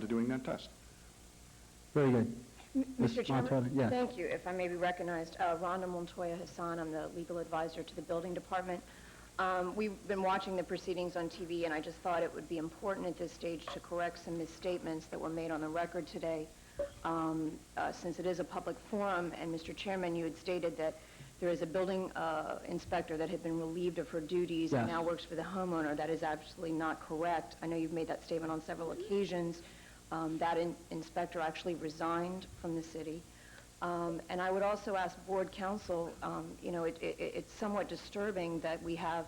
to doing that test. Very good. Ms. Mr. Chairman, Montoya, yes. thank you. If I may be recognized, Rhonda Montoya Hassan, I'm the legal advisor to the building department. We've been watching the proceedings on TV, and I just thought it would be important at this stage to correct some misstatements that were made on the record today. Since it is a public forum, and Mr. Chairman, you had stated that there is a building inspector that had been relieved of her duties Yes. and now works for the homeowner. That is absolutely not correct. I know you've made that statement on several occasions. That inspector actually resigned from the city. And I would also ask board counsel, it's somewhat disturbing that we have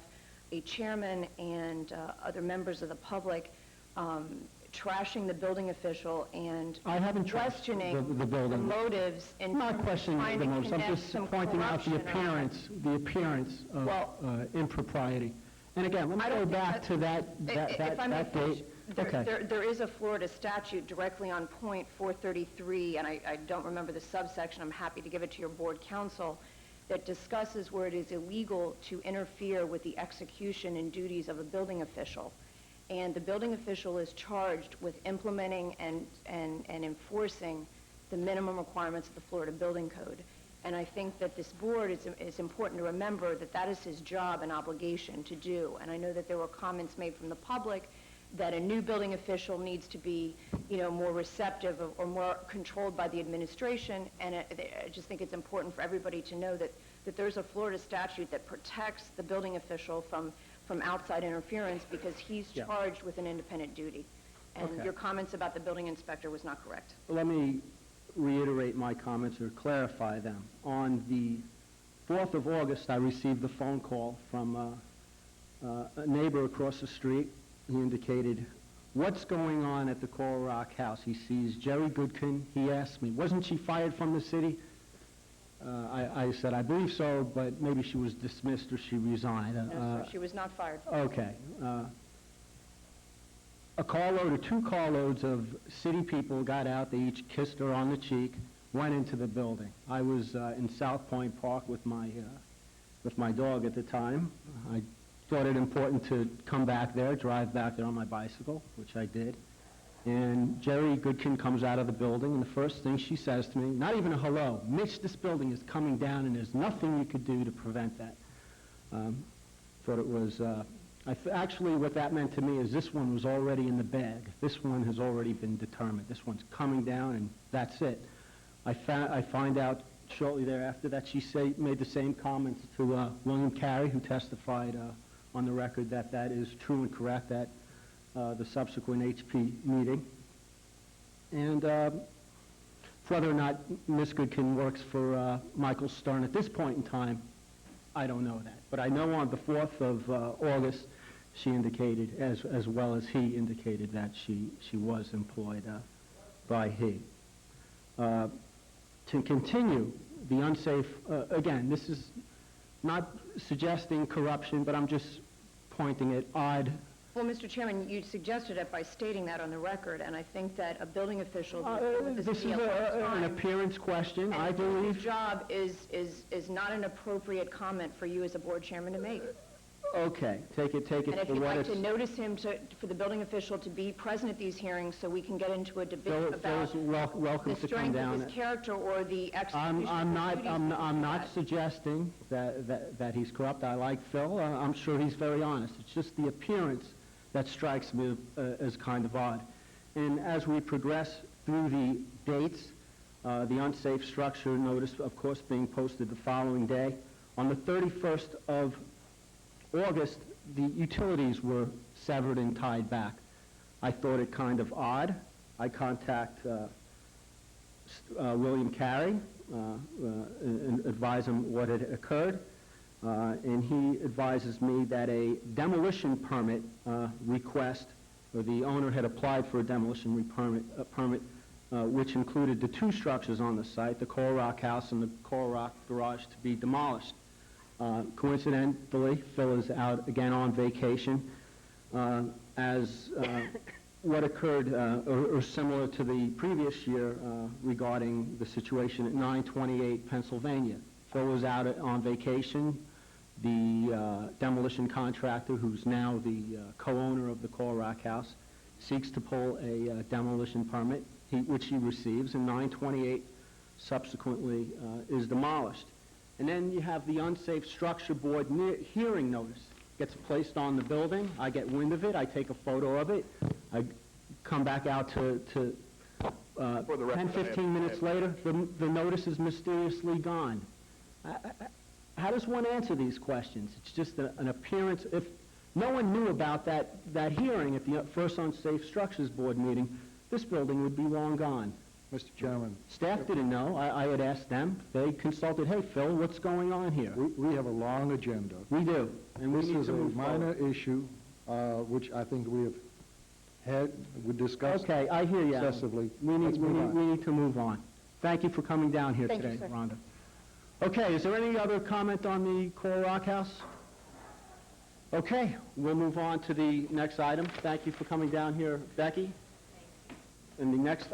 a chairman and other members of the public trashing the building official and I haven't trashed questioning the building. the motives and I'm not questioning trying the to motives. I'm connect just some pointing out the corruption appearance of Well- impropriety. And again, let me I go don't think back to If I may that finish, date. Okay. there is a Florida statute directly on point 433, and I don't remember the subsection. I'm happy to give it to your board counsel, that discusses where it is illegal to interfere with the execution and duties of a building official. And the building official is charged with implementing and enforcing the minimum requirements of the Florida Building Code. And I think that this board, it's important to remember that that is his job and obligation to do. And I know that there were comments made from the public that a new building official needs to be, more receptive or more controlled by the administration. And I just think it's important for everybody to know that there's a Florida statute that protects the building official from outside interference because he's Yeah. charged with an independent duty. And Okay. your comments about the building inspector was not correct. Let me reiterate my comments or clarify them. On the 4th of August, I received a phone call from a neighbor across the street. He indicated, what's going on at the Coral Rock house? He sees Jerry Goodkin. He asked me, wasn't she fired from the city? I said, I believe so, but maybe she was dismissed or she resigned. No, sir, she was not fired. Okay. A carload or two carloads of city people got out. They each kissed her on the cheek, went into the building. I was in South Point Park with my dog at the time. I thought it important to come back there, drive back there on my bicycle, which I did. And Jerry Goodkin comes out of the building, and the first thing she says to me, not even a hello, Mitch, this building is coming down, and there's nothing you could do to prevent that. Thought it was, actually what that meant to me is this one was already in the bag. This one has already been determined. This one's coming down, and that's it. I find out shortly thereafter that she made the same comments to William Carey, who testified on the record that that is true and correct at the subsequent HP meeting. And whether or not Ms. Goodkin works for Michael Stern at this point in time, I don't know that. But I know on the 4th of August, she indicated, as well as he indicated, that she was employed by he. To continue the unsafe, again, this is not suggesting corruption, but I'm just pointing at odd. Well, Mr. Chairman, you suggested it by stating that on the record, and I think that a building official This is an appearance question, I his believe. job is not an appropriate comment for you as a board chairman to make. Okay, take it And if for you'd what like to it's... notice him for the building official to be present at these hearings so we can get into a debate about Phil's welcome the to come strength down. of his character or the execution I'm of the duties not that he has. suggesting that he's corrupt. I like Phil. I'm sure he's very honest. It's just the appearance that strikes me as kind of odd. And as we progress through the dates, the unsafe structure notice, of course, being posted the following day. On the 31st of August, the utilities were severed and tied back. I thought it kind of odd. I contact William Carey and advise him what had occurred. And he advises me that a demolition permit request, or the owner had applied for a demolition permit, which included the two structures on the site, the Coral Rock house and the Coral Rock garage, to be demolished. Coincidentally, Phil is out again on vacation. As what occurred, or similar to the previous year regarding the situation at 928 Pennsylvania. Phil was out on vacation. The demolition contractor, who's now the co-owner of the Coral Rock house, seeks to pull a demolition permit, which he receives, and 928 subsequently is demolished. And then you have the unsafe structure board hearing notice. Gets placed on the building, I get wind of it, I take a photo of it, I come back out to For the record, 10, 15 minutes later, the notice is mysteriously gone. How does one answer these questions? It's just an appearance. If no one knew about that hearing at the first unsafe structures board meeting, this building would be long gone. Mr. Chairman, Staff didn't know. I had asked them. They consulted, hey, Phil, what's going on here? we have a long agenda. We do, and we This need is to a move minor forward. issue, which I think we discussed Okay, I hear you. Alan. excessively. We Let's move on. need to move on. Thank you for coming down here Thank you, today, sir. Rhonda. Okay, is there any other comment on the Coral Rock House? Okay, we'll move on to the next item. Thank you for coming down here, Becky. And the next